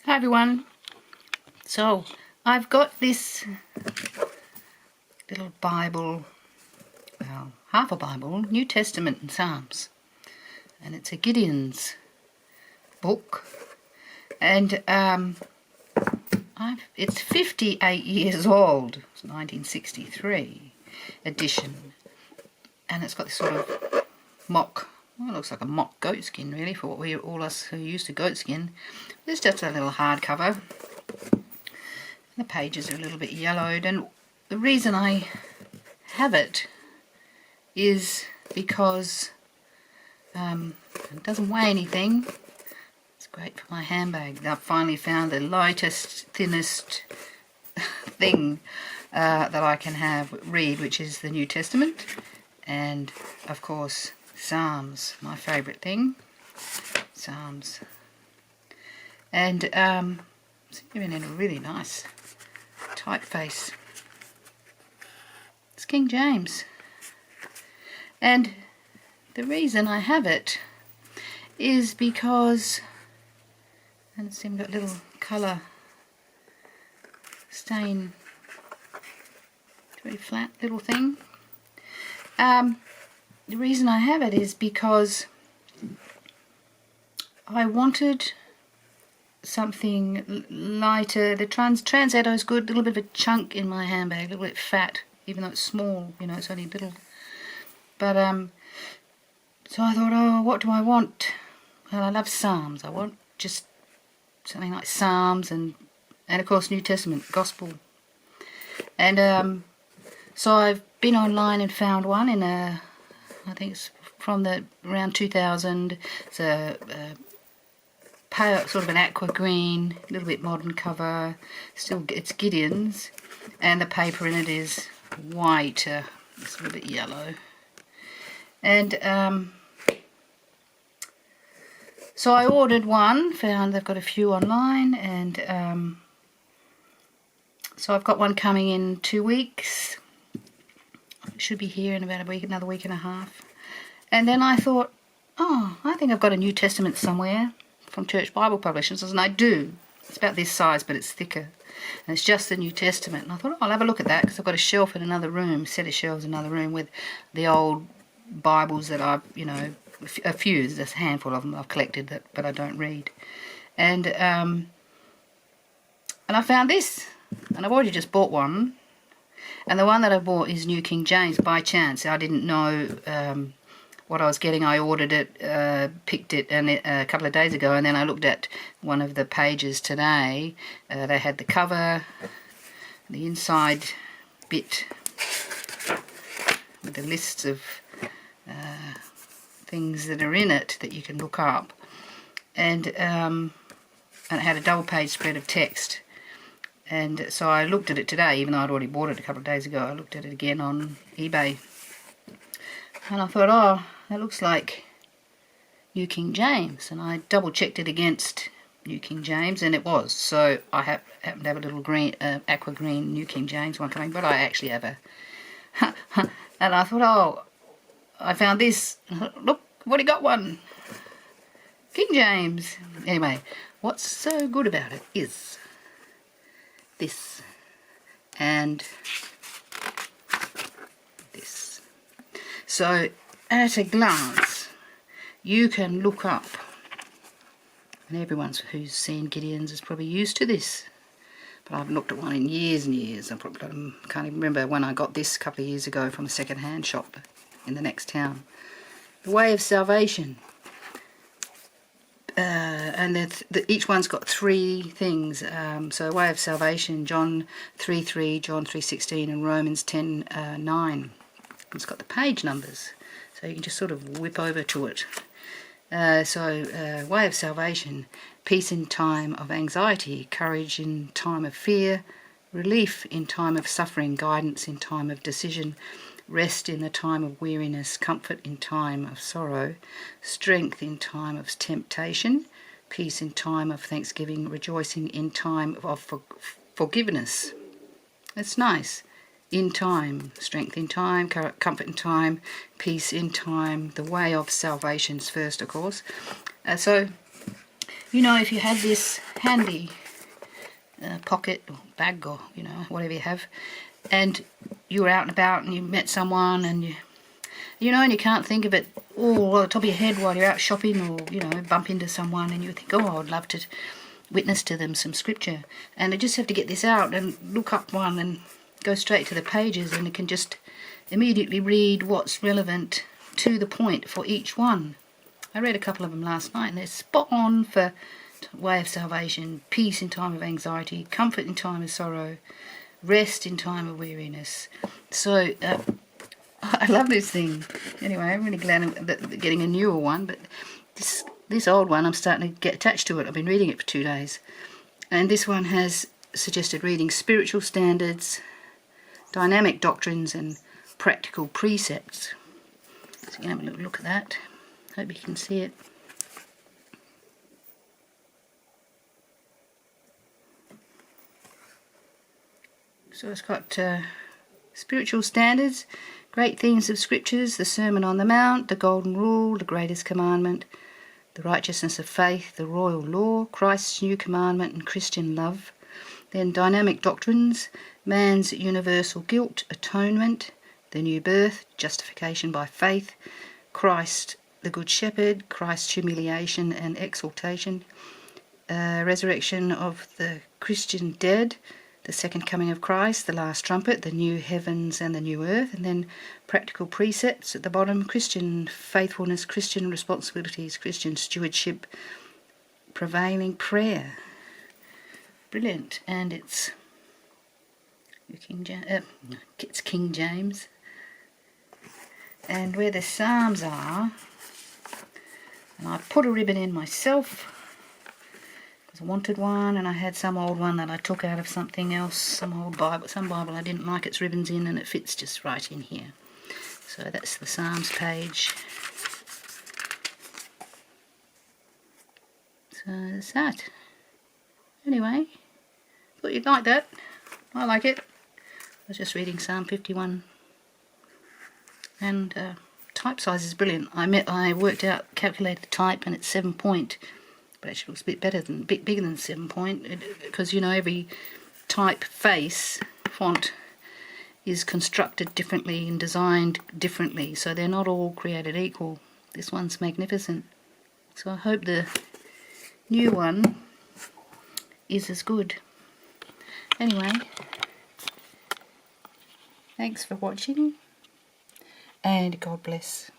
Hi everyone. So I've got this little Bible, well, half a Bible, New Testament and Psalms, and it's a Gideons book, and it's 58 years old. It's 1963 edition, and it's got this sort of mock. Well, it looks like a mock goat skin, really, for what we all us who are used to goat skin. It's just a little hardcover. The pages are a little bit yellowed, and the reason I have it is because it doesn't weigh anything. It's great for my handbag. I've finally found the lightest, thinnest thing that I can read, which is the New Testament, and of course Psalms, my favourite thing. Psalms. And it's even in a really nice typeface. It's King James. And the reason I have it is because, and it's even got a little colour stain, it's a very flat little thing. The reason I have it is because I wanted something lighter. The Transetto is good, a little bit of a chunk in my handbag, a little bit fat, even though it's small, you know, it's only little. But so I thought, oh, what do I want? Well, I love Psalms. I want just something like Psalms and of course New Testament, Gospel. And so I've been online and found one in I think it's from around 2000. It's a pale, sort of an aqua green, a little bit modern cover. Still, it's Gideons, and the paper in it is white. It's a little bit yellow. And so I ordered one. Found they've got a few online, and so I've got one coming in 2 weeks. It should be here in about a week, another week and a half. And then I thought, oh, I think I've got a New Testament somewhere from Church Bible Publishers, and I do. It's about this size, but it's thicker, and it's just the New Testament. And I thought, oh, I'll have a look at that, because I've got a shelf in another room, set of shelves in another room with the old Bibles that I've, you know, a few, there's a handful of them I've collected, that, but I don't read. And I found this, and I've already just bought one. And the one that I bought is New King James by chance. I didn't know what I was getting. I ordered it, picked it a couple of days ago, and then I looked at one of the pages today. They had the cover, the inside bit with the lists of things that are in it that you can look up, and it had a double page spread of text. And so I looked at it today, even though I'd already bought it a couple of days ago. I looked at it again on eBay, and I thought, oh, that looks like New King James, and I double checked it against New King James, and it was. So I happened to have a little green, aqua green New King James one coming, but I actually have a and I thought, oh, I found this. Look, I've already got one. King James. Anyway, what's so good about it is this and this. So at a glance you can look up, and everyone who's seen Gideons is probably used to this, but I haven't looked at one in years and years. I probably can't even remember when I got this a couple of years ago from a second-hand shop in the next town. The Way of Salvation. And each one's got three things. So Way of Salvation, John 3:3, John 3:16, and Romans 10:9. It's got the page numbers, so you can just sort of whip over to it. Way of Salvation: peace in time of anxiety, courage in time of fear, relief in time of suffering, guidance in time of decision, rest in the time of weariness, comfort in time of sorrow, strength in time of temptation, peace in time of thanksgiving, rejoicing in time of forgiveness. It's nice. In time, strength in time, comfort in time, peace in time. The Way of Salvation's first, of course. So You know, if you had this handy pocket or bag or, you know, whatever you have, and you were out and about and you met someone and you know, and you can't think of it all on the top of your head while you're out shopping, or, you know, bump into someone and you think, oh, I would love to witness to them some scripture. And I just have to get this out and look up one and go straight to the pages, and it can just immediately read what's relevant to the point for each one. I read a couple of them last night and they're spot on for way of salvation, peace in time of anxiety, comfort in time of sorrow, rest in time of weariness. So I love this thing. Anyway, I'm really glad I'm getting a newer one, but this old one I'm starting to get attached to it. I've been reading it for 2 days, and this one has suggested reading spiritual standards, dynamic doctrines and practical precepts. So you can have a little look at that. Hope you can see it. So it's got spiritual standards, great themes of scriptures, the Sermon on the Mount, the Golden Rule, the greatest commandment, the righteousness of faith, the royal law, Christ's new commandment and Christian love. Then dynamic doctrines, man's universal guilt, atonement, the new birth, justification by faith, Christ the Good Shepherd, Christ's humiliation and exaltation, resurrection of the Christian dead, the second coming of Christ, the last trumpet, the new heavens and the new earth, and then practical precepts at the bottom, Christian faithfulness, Christian responsibilities, Christian stewardship, prevailing prayer. Brilliant. And it's King James. And where the Psalms are, and I put a ribbon in myself because I wanted one, and I had some old one that I took out of something else, some old Bible, some Bible I didn't like its ribbons in, and it fits just right in here. So that's the Psalms page. So that's that. Anyway, thought you'd like that. I like it. I was just reading Psalm 51. And type size is brilliant. I worked out, calculated the type, and it's 7 point, but actually looks a bit bigger than 7 point, because you know every type face font is constructed differently and designed differently, so they're not all created equal. This one's magnificent. So I hope the new one is as good. Anyway, thanks for watching. And God bless.